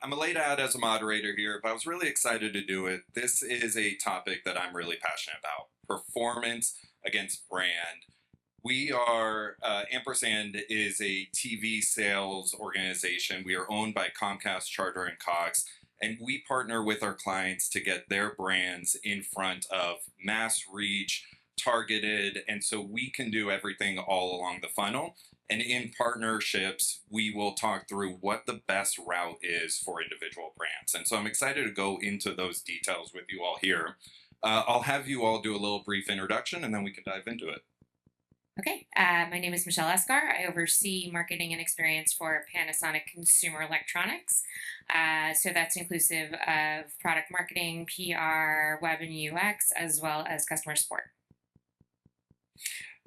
I'm laid out as a moderator here, but I was really excited to do it. This is a topic that I'm really passionate about: performance against brand. We are, Ampersand is a TV sales organization. We are owned by Comcast, Charter, and Cox, and we partner with our clients to get their brands in front of mass reach, targeted, and so we can do everything all along the funnel. And in partnerships, we will talk through what the best route is for individual brands. And so I'm excited to go into those details with you all here. I'll have you all do a little brief introduction and then we can dive into it. Okay, my name is Michelle Esgar. I oversee marketing and experience for Panasonic Consumer Electronics. So that's inclusive of product marketing, PR, web and UX, as well as customer support.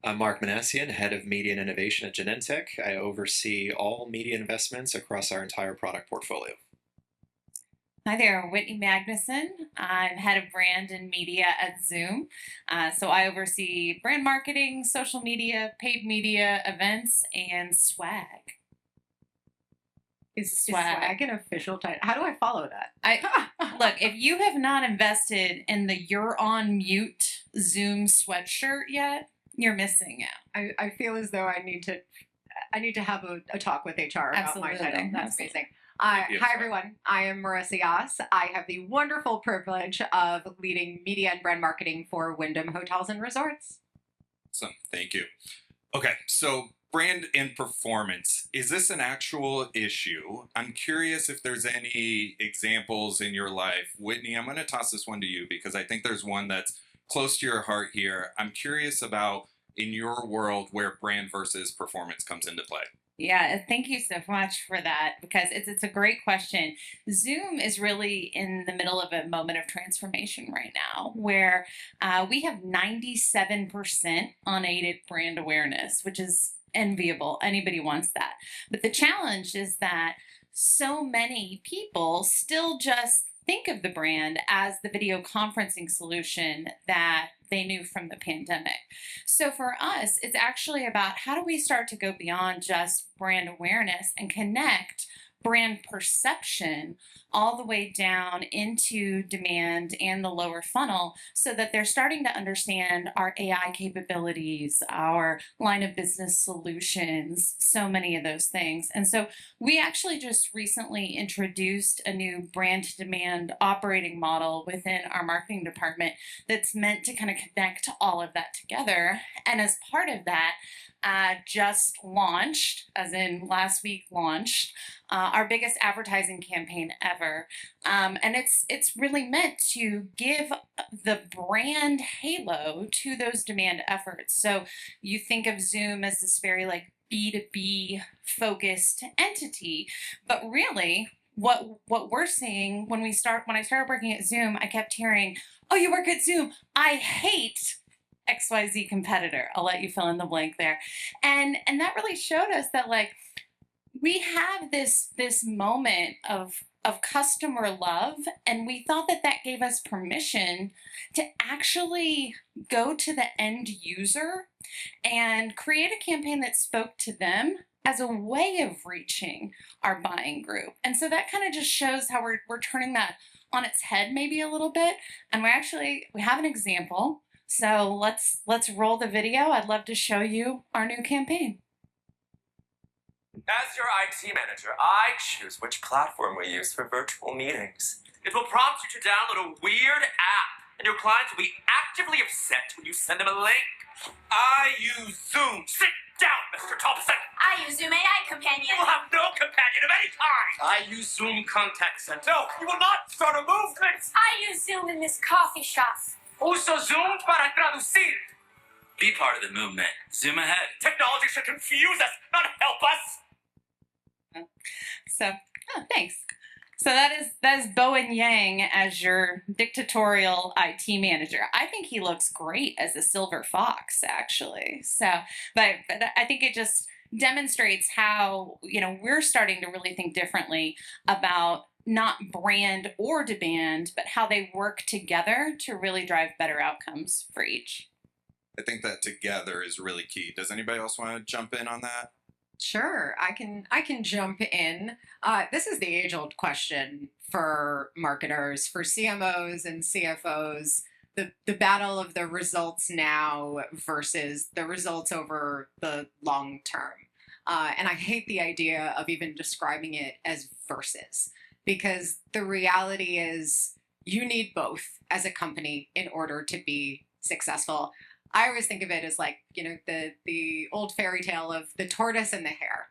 I'm Marc Minassian, Head of Media and Innovation at Genentech. I oversee all media investments across our entire product portfolio. Hi there, Whitney Magnuson. I'm Head of Brand and Media at Zoom. So I oversee brand marketing, social media, paid media, events, and swag. Is swag an official title? How do I follow that? Look, if you have not invested in the You're on Mute Zoom sweatshirt yet, you're missing out. I feel as though I need to have a talk with HR about my title. That's amazing. Hi everyone, I am Marissa Yoss. I have the wonderful privilege of leading media and brand marketing for Wyndham Hotels and Resorts. Awesome, thank you. Okay, so brand and performance, is this an actual issue? I'm curious if there's any examples in your life. Whitney, I'm going to toss this one to you because I think there's one that's close to your heart here. I'm curious about, in your world, where brand versus performance comes into play. Yeah, thank you so much for that, because it's a great question. Zoom is really in the middle of a moment of transformation right now, where we have 97% unaided brand awareness, which is enviable. Anybody wants that. But the challenge is that so many people still just think of the brand as the video conferencing solution that they knew from the pandemic. So for us, it's actually about how do we start to go beyond just brand awareness and connect brand perception all the way down into demand and the lower funnel, so that they're starting to understand our AI capabilities, our line of business solutions, so many of those things. And so we actually just recently introduced a new brand demand operating model within our marketing department that's meant to kind of connect all of that together. And as part of that, just launched, as in last week launched, our biggest advertising campaign ever. And it's really meant to give the brand halo to those demand efforts. So you think of Zoom as this very like B2B focused entity, but really what we're seeing when I started working at Zoom, I kept hearing, "Oh, you work at Zoom. I hate XYZ competitor." I'll let you fill in the blank there. And that really showed us that, like, we have this moment of customer love, and we thought that gave us permission to actually go to the end user and create a campaign that spoke to them as a way of reaching our buying group. And so that kind of just shows how we're turning that on its head maybe a little bit. And we have an example. So let's roll the video. I'd love to show you our new campaign. As your IT manager, I choose which platform we use for virtual meetings. It will prompt you to download a weird app, and your clients will be actively upset when you send them a link. I use Zoom. Sit down, Mr. Thompson. I use Zoom AI Companion. You will have no companion of any kind. I use Zoom Contact Center. No, you will not start a movement. I use Zoom in this coffee shop. Uso Zoom para traducir. Be part of the movement. Zoom ahead. Technology should confuse us, not help us. So, thanks. So that is Bowen Yang as your dictatorial IT manager. I think he looks great as a silver fox, actually. So, but I think it just demonstrates how, we're starting to really think differently about not brand or demand, but how they work together to really drive better outcomes for each. I think that together is really key. Does anybody else want to jump in on that? Sure, I can jump in. This is the age-old question for marketers, for CMOs and CFOs. The battle of the results now versus the results over the long term. And I hate the idea of even describing it as versus, because the reality is you need both as a company in order to be successful. I always think of it as like, the old fairy tale of the tortoise and the hare.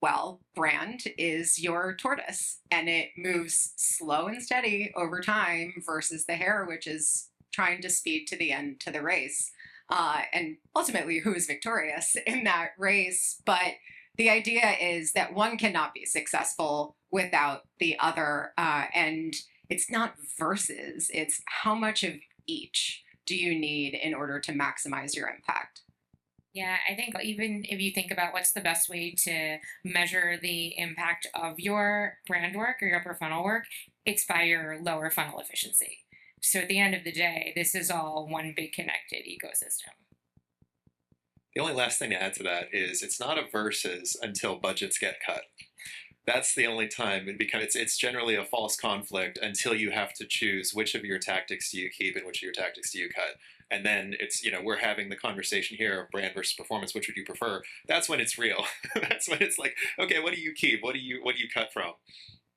Well, brand is your tortoise, and it moves slow and steady over time versus the hare, which is trying to speed to the end to the race. And ultimately, who is victorious in that race? But the idea is that one cannot be successful without the other. And it's not versus, it's how much of each do you need in order to maximize your impact? Yeah, I think even if you think about what's the best way to measure the impact of your brand work or your upper funnel work, it's by your lower funnel efficiency. So at the end of the day, this is all one big connected ecosystem. The only last thing to add to that is it's not a versus until budgets get cut. That's the only time it becomes, it's generally a false conflict until you have to choose which of your tactics do you keep and which of your tactics do you cut. And then it's, we're having the conversation here of brand versus performance, which would you prefer? That's when it's real. That's when it's like, okay, what do you keep? What do you cut from?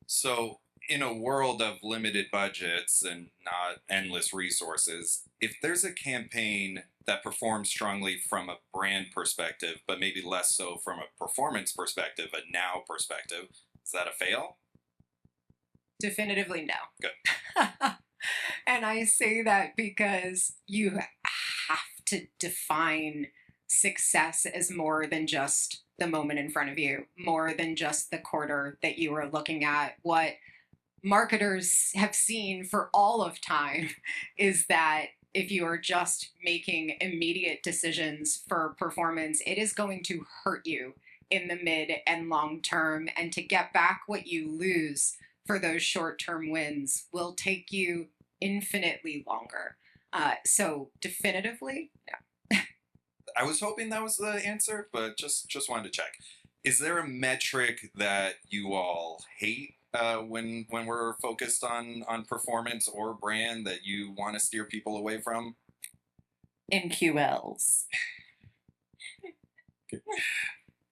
So in a world of limited budgets and not endless resources, if there's a campaign that performs strongly from a brand perspective, but maybe less so from a performance perspective, a now perspective, is that a fail? Definitively no. Good. And I say that because you have to define success as more than just the moment in front of you, more than just the quarter that you are looking at. What marketers have seen for all of time is that if you are just making immediate decisions for performance, it is going to hurt you in the mid and long term. And to get back what you lose for those short-term wins will take you infinitely longer. So definitively, no. I was hoping that was the answer, but just wanted to check. Is there a metric that you all hate when we're focused on performance or brand that you want to steer people away from? MQLs.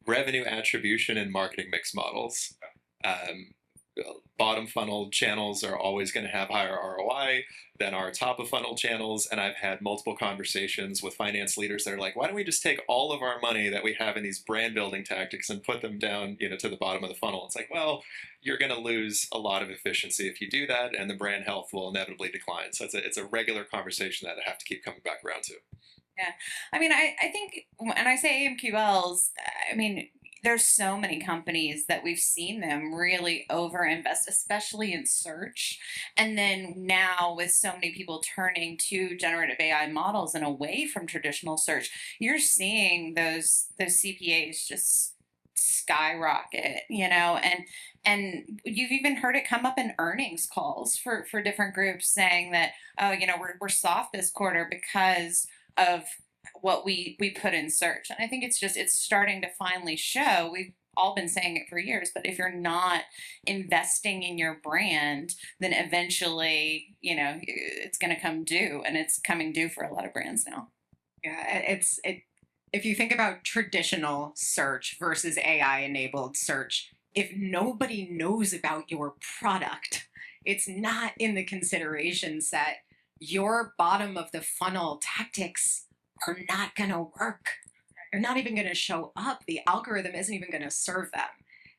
Revenue attribution and marketing mix models. Bottom funnel channels are always going to have higher ROI than our top of funnel channels. And I've had multiple conversations with finance leaders that are like, why don't we just take all of our money that we have in these brand building tactics and put them down, to the bottom of the funnel? It's like, well, you're going to lose a lot of efficiency if you do that, and the brand health will inevitably decline. So it's a regular conversation that I have to keep coming back around to. Yeah. I mean, I think when I say AMQLs, I mean, there's so many companies that we've seen them really overinvest, especially in search. And then now with so many people turning to generative AI models and away from traditional search, you're seeing those CPAs just skyrocket, and you've even heard it come up in earnings calls for different groups saying that, oh, we're soft this quarter because of what we put in search. And I think it's starting to finally show. We've all been saying it for years, but if you're not investing in your brand, then eventually, it's going to come due, and it's coming due for a lot of brands now. Yeah, if you think about traditional search versus AI enabled search, if nobody knows about your product, it's not in the consideration set. Your bottom of the funnel tactics are not going to work. They're not even going to show up. The algorithm isn't even going to serve them.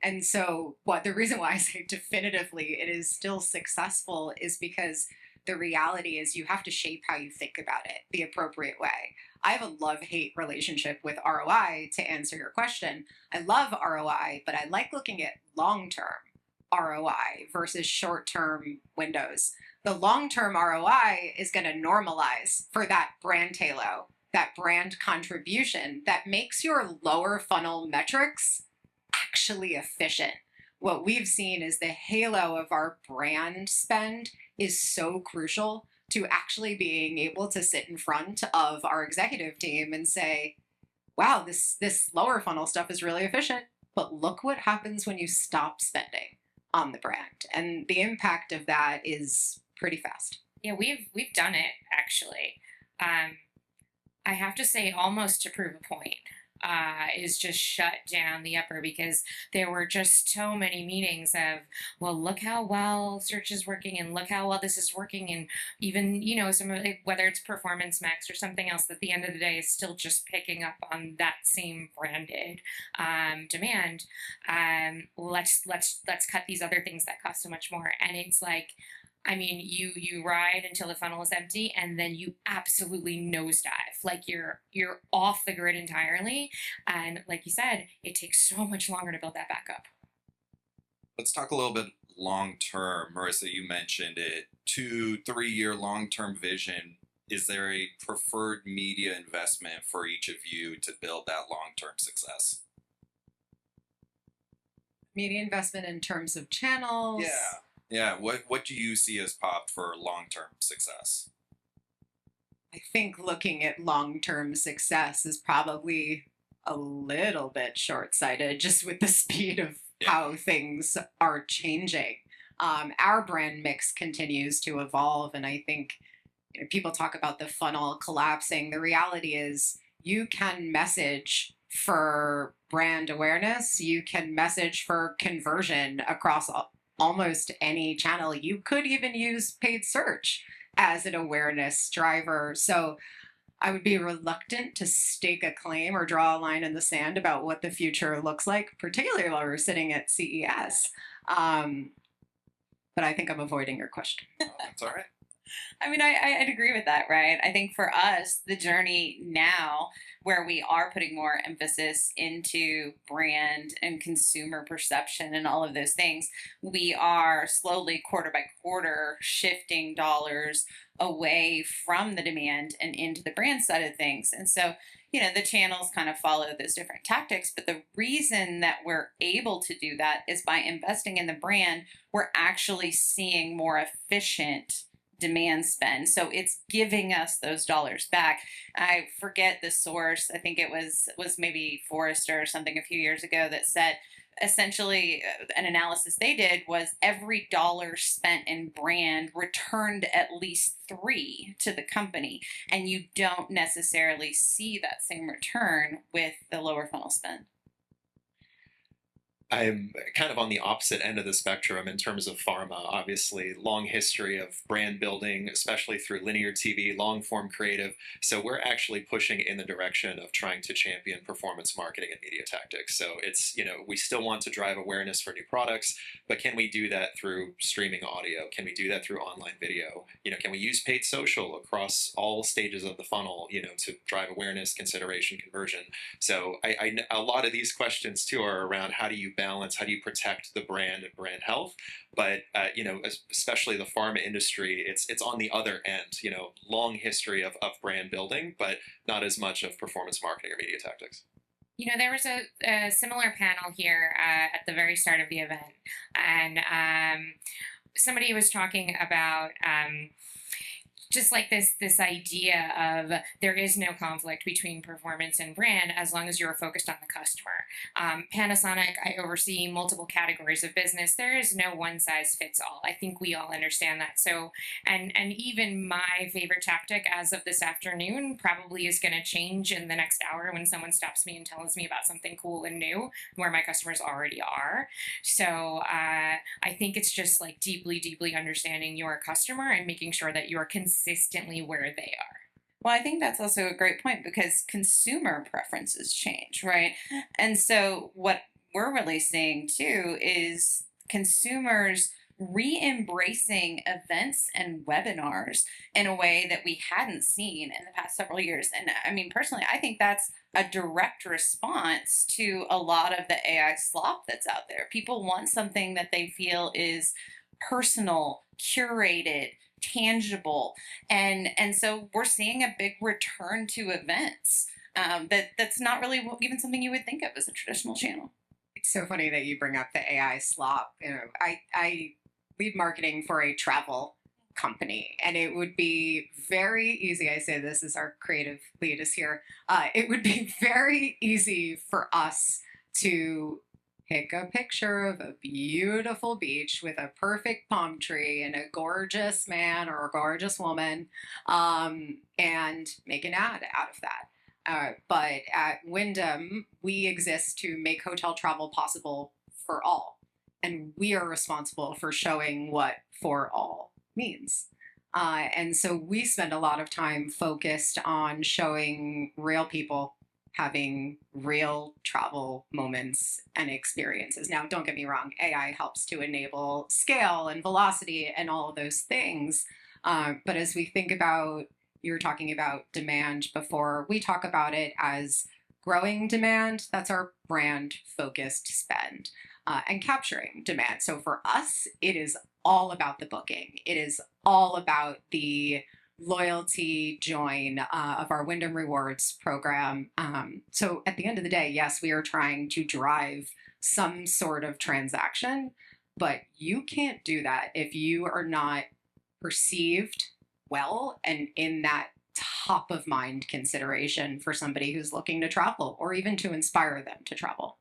And so the reason why I say definitively it is still successful is because the reality is you have to shape how you think about it the appropriate way. I have a love-hate relationship with ROI, to answer your question. I love ROI, but I like looking at long-term ROI versus short-term windows. The long-term ROI is going to normalize for that brand halo, that brand contribution that makes your lower funnel metrics actually efficient. What we've seen is the halo of our brand spend is so crucial to actually being able to sit in front of our executive team and say, wow, this lower funnel stuff is really efficient, but look what happens when you stop spending on the brand. And the impact of that is pretty fast. Yeah, we've done it actually. I have to say, almost to prove a point, is just shut down the upper because there were just so many meetings of, well, look how well search is working and look how well this is working. And even, some of it, whether it's Performance Max or something else, at the end of the day is still just picking up on that same branded demand. Let's cut these other things that cost so much more. And it's like, I mean, you ride until the funnel is empty, and then you absolutely nosedive. Like you're off the grid entirely, and like you said, it takes so much longer to build that back up. Let's talk a little bit long term. Marissa, you mentioned it. 2-3 year long term vision. Is there a preferred media investment for each of you to build that long term success? Media investment in terms of channels. Yeah. What do you see as popped for long-term success? I think looking at long-term success is probably a little bit short-sighted just with the speed of how things are changing. Our brand mix continues to evolve, and I think people talk about the funnel collapsing. The reality is you can message for brand awareness, you can message for conversion across almost any channel. You could even use paid search as an awareness driver. So I would be reluctant to stake a claim or draw a line in the sand about what the future looks like, particularly while we're sitting at CES. But I think I'm avoiding your question. That's all right. I mean, I'd agree with that, right? I think for us, the journey now, where we are putting more emphasis into brand and consumer perception and all of those things, we are slowly, quarter by quarter, shifting dollars away from the demand and into the brand side of things. And so, the channels kind of follow those different tactics. But the reason that we're able to do that is by investing in the brand, we're actually seeing more efficient demand spend. So it's giving us those dollars back. I forget the source. I think it was maybe Forrester or something a few years ago that said essentially an analysis they did was every dollar spent in brand returned at least 3 to the company. And you don't necessarily see that same return with the lower funnel spend. I'm kind of on the opposite end of the spectrum in terms of pharma. Obviously, long history of brand building, especially through linear TV, long form creative. So we're actually pushing in the direction of trying to champion performance marketing and media tactics. So it's, we still want to drive awareness for new products, but can we do that through streaming audio? Can we do that through online video? Can we use paid social across all stages of the funnel, to drive awareness, consideration, conversion? So a lot of these questions too are around how do you balance, how do you protect the brand and brand health? But especially the pharma industry, it's on the other end. Long history of brand building, but not as much of performance marketing or media tactics. There was a similar panel here at the very start of the event, and somebody was talking about just like this idea of there is no conflict between performance and brand as long as you're focused on the customer. Panasonic, I oversee multiple categories of business. There is no one size fits all. I think we all understand that. So, and even my favorite tactic as of this afternoon probably is going to change in the next hour when someone stops me and tells me about something cool and new where my customers already are. So I think it's just like deeply, deeply understanding your customer and making sure that you're consistently where they are. Well, I think that's also a great point because consumer preferences change, right? And so what we're really seeing too is consumers re-embracing events and webinars in a way that we hadn't seen in the past several years. And I mean, personally, I think that's a direct response to a lot of the AI slop that's out there. People want something that they feel is personal, curated, tangible, and so we're seeing a big return to events that's not really even something you would think of as a traditional channel. It's so funny that you bring up the AI slop. I lead marketing for a travel company. And it would be very easy. I say this as our creative lead is here. It would be very easy for us to pick a picture of a beautiful beach with a perfect palm tree and a gorgeous man or a gorgeous woman, and make an ad out of that. But at Wyndham, we exist to make hotel travel possible for all. And we are responsible for showing what for all means. And so we spend a lot of time focused on showing real people having real travel moments and experiences. Now, don't get me wrong, AI helps to enable scale and velocity and all of those things. But as we think about, you were talking about demand before, we talk about it as growing demand. That's our brand focused spend, and capturing demand. So for us, it is all about the booking. It is all about the loyalty join of our Wyndham Rewards program. So at the end of the day, yes, we are trying to drive some sort of transaction, but you can't do that if you are not perceived well and in that top of mind consideration for somebody who's looking to travel or even to inspire them to travel.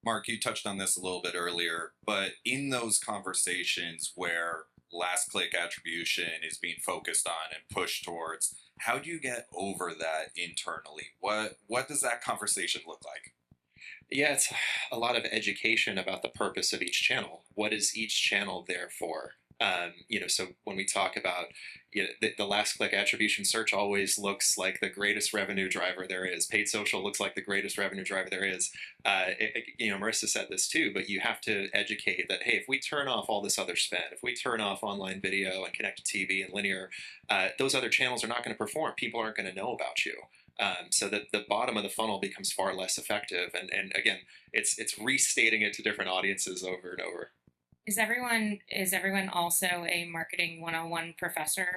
Marc, you touched on this a little bit earlier, but in those conversations where last click attribution is being focused on and pushed towards, how do you get over that internally? What does that conversation look like? Yeah, it's a lot of education about the purpose of each channel. What is each channel there for? So when we talk about the last click attribution, search always looks like the greatest revenue driver there is. Paid social looks like the greatest revenue driver there is. Marissa said this too, but you have to educate that, hey, if we turn off all this other spend, if we turn off online video and connected TV and linear, those other channels are not going to perform. People aren't going to know about you. So that the bottom of the funnel becomes far less effective. And again, it's restating it to different audiences over and over. Is everyone also a marketing 101 professor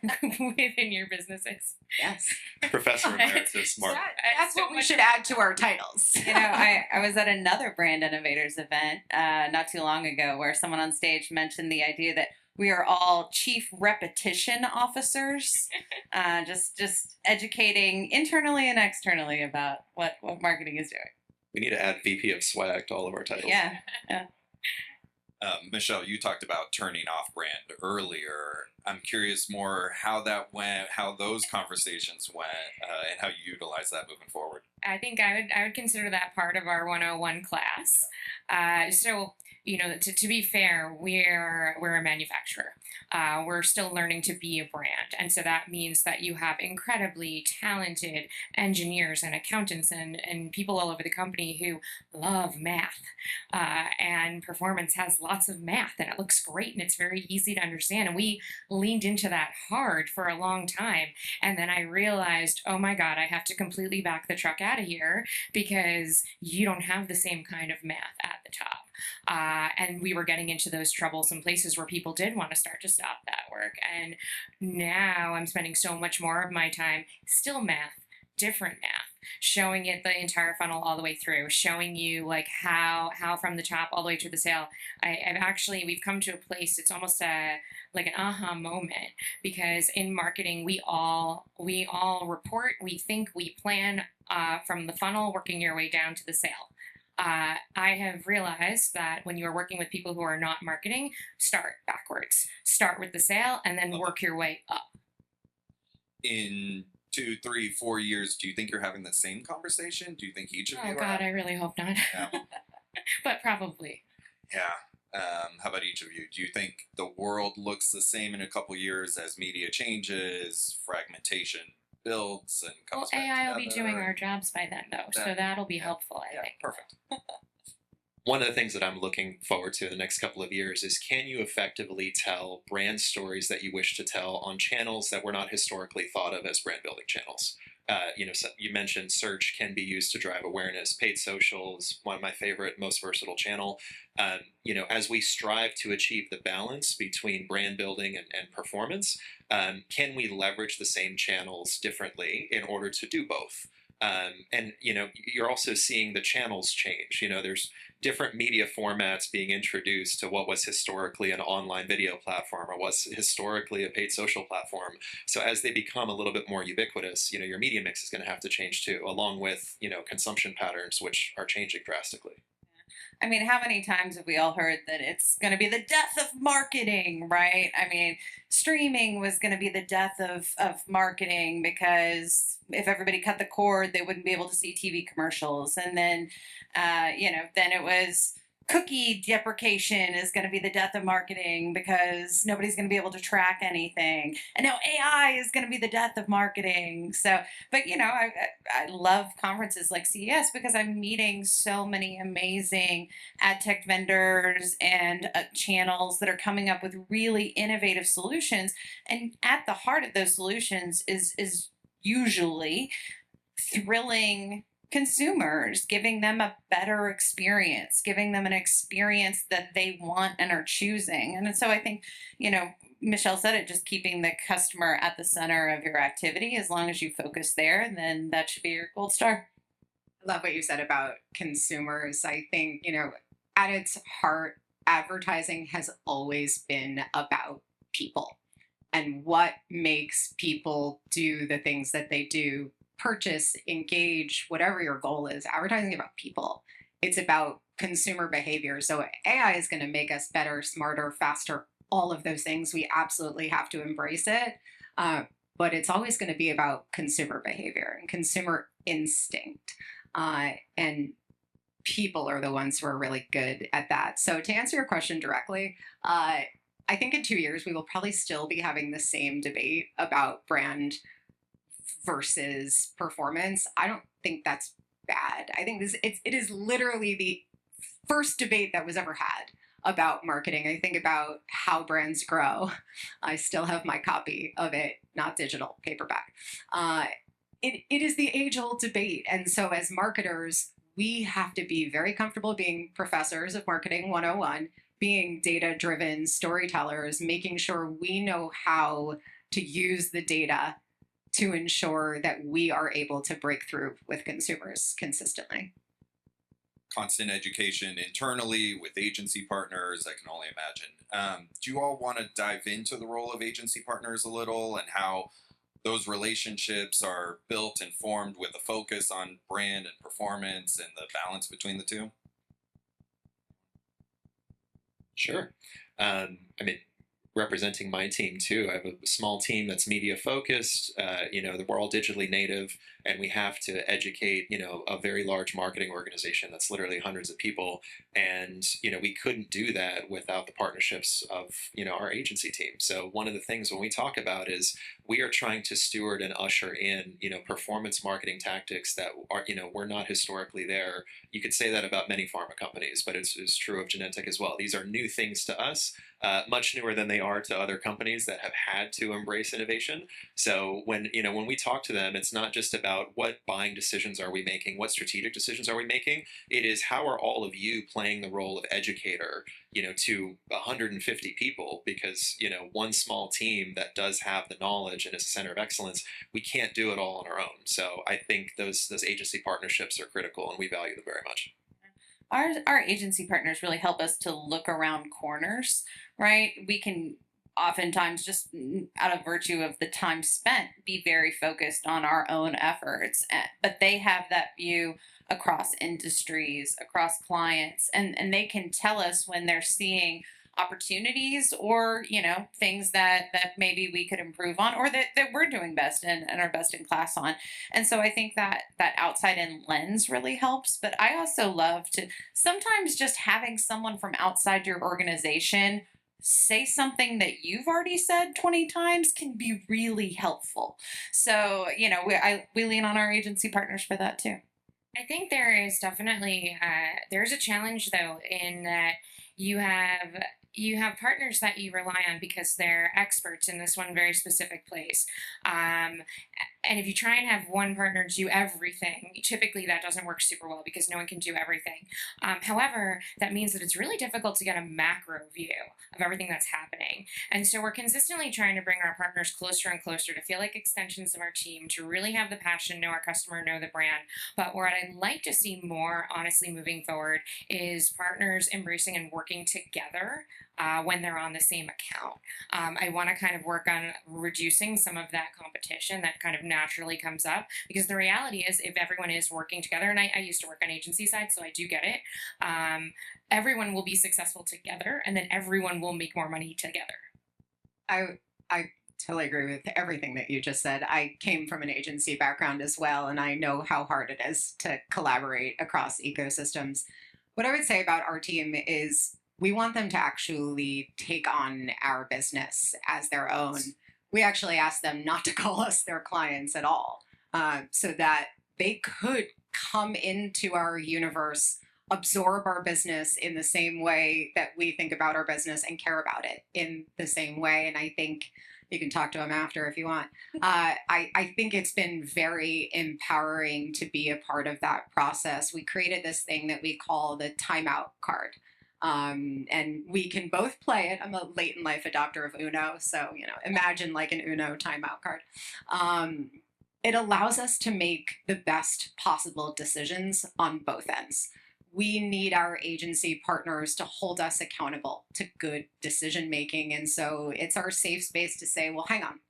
within your businesses? Yes. Professor Emeritus Marc. That's what we should add to our titles. I was at another Brand Innovators event not too long ago where someone on stage mentioned the idea that we are all chief repetition officers, just educating internally and externally about what marketing is doing. We need to add VP of swag to all of our titles. Yeah. Michelle, you talked about turning off brand earlier. I'm curious more how that went, how those conversations went, and how you utilize that moving forward. I think I would consider that part of our 101 class. So to be fair, we're a manufacturer. We're still learning to be a brand, and so that means that you have incredibly talented engineers and accountants and people all over the company who love math, and performance has lots of math, and it looks great, and it's very easy to understand. And we leaned into that hard for a long time, and then I realized, oh my God, I have to completely back the truck out of here because you don't have the same kind of math at the top. And we were getting into those troublesome places where people did want to start to stop that work. And now I'm spending so much more of my time, still math, different math, showing it the entire funnel all the way through, showing you like how from the top all the way to the sale. We've come to a place, it's almost like an aha moment, because in marketing, we all report, we think, we plan from the funnel, working your way down to the sale. I have realized that when you are working with people who are not marketing, start backwards. Start with the sale and then work your way up. In 2, 3, 4 years, do you think you're having the same conversation? Do you think each of you Oh God, I really hope not. Yeah. But probably. Yeah. How about each of you? Do you think the world looks the same in a couple years as media changes, fragmentation builds, and comes back AI will be together? doing our jobs by then, though, so that'll be helpful, I think. Perfect. One of the things that I'm looking forward to in the next couple of years is, can you effectively tell brand stories that you wish to tell on channels that were not historically thought of as brand building channels? So you mentioned search can be used to drive awareness. Paid social is one of my favorite, most versatile channel. As we strive to achieve the balance between brand building and performance, can we leverage the same channels differently in order to do both? And you're also seeing the channels change. There's different media formats being introduced to what was historically an online video platform or was historically a paid social platform. So as they become a little bit more ubiquitous, your media mix is going to have to change too, along with consumption patterns, which are changing drastically. I mean, how many times have we all heard that it's going to be the death of marketing, right? I mean, streaming was going to be the death of marketing because if everybody cut the cord, they wouldn't be able to see TV commercials. And then, then it was cookie deprecation is going to be the death of marketing because nobody's going to be able to track anything. And now AI is going to be the death of marketing. So, but I love conferences like CES because I'm meeting so many amazing ad tech vendors and channels that are coming up with really innovative solutions. And at the heart of those solutions is usually thrilling consumers, giving them a better experience, giving them an experience that they want and are choosing. And so I think, Michelle said it, just keeping the customer at the center of your activity. As long as you focus there, then that should be your gold star. I love what you said about consumers. I think, at its heart, advertising has always been about people and what makes people do the things that they do, purchase, engage, whatever your goal is. Advertising is about people. It's about consumer behavior. So AI is going to make us better, smarter, faster, all of those things. We absolutely have to embrace it. But it's always going to be about consumer behavior and consumer instinct. And people are the ones who are really good at that. So to answer your question directly, I think in 2 years, we will probably still be having the same debate about brand versus performance. I don't think that's bad. I think it is literally the first debate that was ever had about marketing. I think about how brands grow. I still have my copy of it, not digital, paperback. It is the age-old debate. And so as marketers, we have to be very comfortable being professors of marketing 101, being data-driven storytellers, making sure we know how to use the data to ensure that we are able to break through with consumers consistently. Constant education internally with agency partners, I can only imagine. Do you all want to dive into the role of agency partners a little and how those relationships are built and formed with a focus on brand and performance and the balance between the two? Sure. Representing my team too. I have a small team that's media focused. We're all digitally native, and we have to educate, a very large marketing organization that's literally hundreds of people. And, we couldn't do that without the partnerships of, our agency team. So one of the things when we talk about is we are trying to steward and usher in, performance marketing tactics that are, we're not historically there. You could say that about many pharma companies, but it's true of Genentech as well. These are new things to us. Much newer than they are to other companies that have had to embrace innovation. So when we talk to them, it's not just about what buying decisions are we making, what strategic decisions are we making. It is how are all of you playing the role of educator, to 150 people, because one small team that does have the knowledge and is a center of excellence, we can't do it all on our own. So I think those agency partnerships are critical, and we value them very much. Our agency partners really help us to look around corners, right? We can oftentimes, just out of virtue of the time spent, be very focused on our own efforts, but they have that view across industries, across clients, and they can tell us when they're seeing opportunities or things that maybe we could improve on, or that we're doing best and are best in class on. And so I think that outside in lens really helps. But I also love to sometimes just having someone from outside your organization say something that you've already said 20 times can be really helpful. So we lean on our agency partners for that too. I think there is definitely there's a challenge though in that you have partners that you rely on because they're experts in this one very specific place. And if you try and have one partner do everything, typically that doesn't work super well because no one can do everything. However, that means that it's really difficult to get a macro view of everything that's happening. And so we're consistently trying to bring our partners closer and closer to feel like extensions of our team, to really have the passion, know our customer, know the brand. But what I'd like to see more, honestly, moving forward is partners embracing and working together when they're on the same account. I want to kind of work on reducing some of that competition that kind of naturally comes up, because the reality is if everyone is working together, and I used to work on agency side, so I do get it, everyone will be successful together, and then everyone will make more money together. I totally agree with everything that you just said. I came from an agency background as well, and I know how hard it is to collaborate across ecosystems. What I would say about our team is we want them to actually take on our business as their own. We actually ask them not to call us their clients at all, so that they could come into our universe, absorb our business in the same way that we think about our business and care about it in the same way. And I think you can talk to them after if you want. I think it's been very empowering to be a part of that process. We created this thing that we call the timeout card. And we can both play it. I'm a late in life adopter of Uno, so imagine like an Uno timeout card. It allows us to make the best possible decisions on both ends. We need our agency partners to hold us accountable to good decision making, and so it's our safe space to say, well, hang on,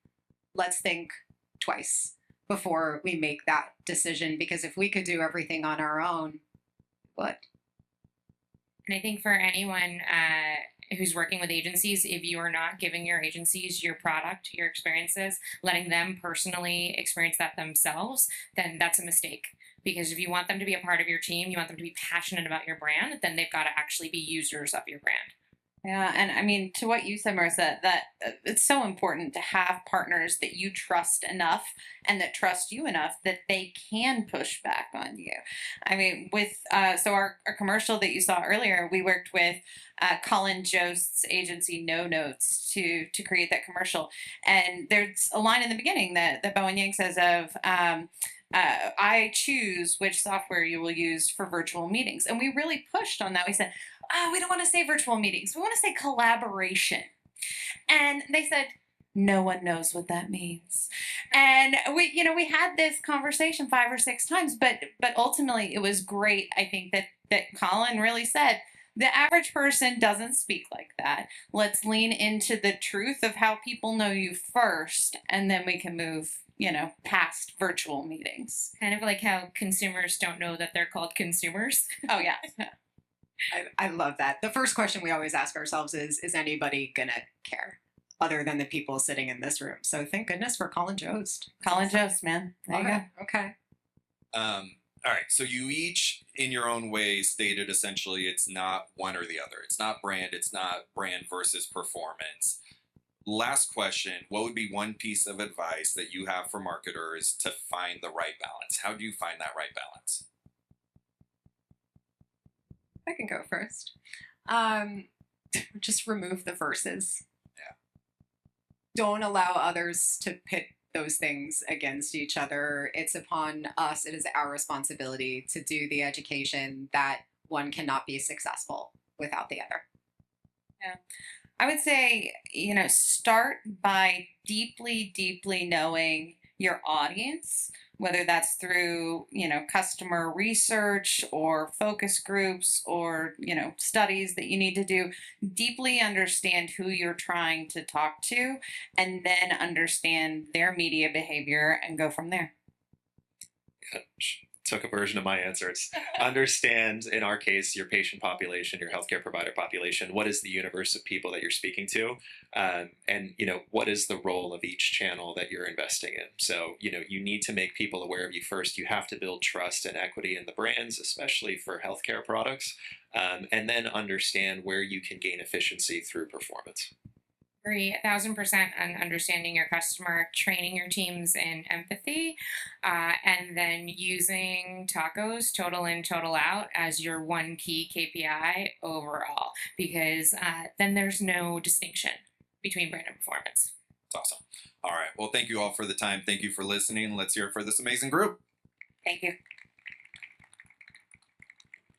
let's think twice before we make that decision, because if we could do everything on our own, what? And I think for anyone who's working with agencies, if you are not giving your agencies your product, your experiences, letting them personally experience that themselves, then that's a mistake. Because if you want them to be a part of your team, you want them to be passionate about your brand, then they've got to actually be users of your brand. Yeah, and I mean, to what you said, Marissa, that it's so important to have partners that you trust enough and that trust you enough that they can push back on you. I mean, with so our commercial that you saw earlier, we worked with Colin Jost's agency No Notes to create that commercial, and there's a line in the beginning that Bowen Yang says of. I choose which software you will use for virtual meetings. And we really pushed on that. We said, we don't want to say virtual meetings. We want to say collaboration. And they said, no one knows what that means. And we had this conversation 5 or 6 times, but ultimately it was great. I think that Colin really said, the average person doesn't speak like that. Let's lean into the truth of how people know you first, and then we can move past virtual meetings. Kind of like how consumers don't know that they're called consumers. Oh, yeah. I love that. The first question we always ask ourselves is anybody going to care other than the people sitting in this room? So thank goodness for Colin Jost. Colin Jost, man. There you go. Okay. All right. So you each, in your own way, stated essentially it's not one or the other. It's not brand versus performance. Last question, what would be one piece of advice that you have for marketers to find the right balance? How do you find that right balance? I can go first. Just remove the verses. Yeah. Don't allow others to pit those things against each other. It's upon us, it is our responsibility to do the education that one cannot be successful without the other. Yeah. I would say, start by deeply, deeply knowing your audience, whether that's through, customer research or focus groups or, studies that you need to do. Deeply understand who you're trying to talk to, and then understand their media behavior and go from there. Took a version of my answer. It's understand, in our case, your patient population, your healthcare provider population. What is the universe of people that you're speaking to? And, what is the role of each channel that you're investing in? So, you need to make people aware of you first. You have to build trust and equity in the brands, especially for healthcare products, and then understand where you can gain efficiency through performance. Agree 1,000% on understanding your customer, training your teams in empathy, and then using tacos, total in, total out, as your one key KPI overall, because then there's no distinction between brand and performance. It's awesome. All right. Well, thank you all for the time. Thank you for listening. Let's hear it for this amazing group. Thank you.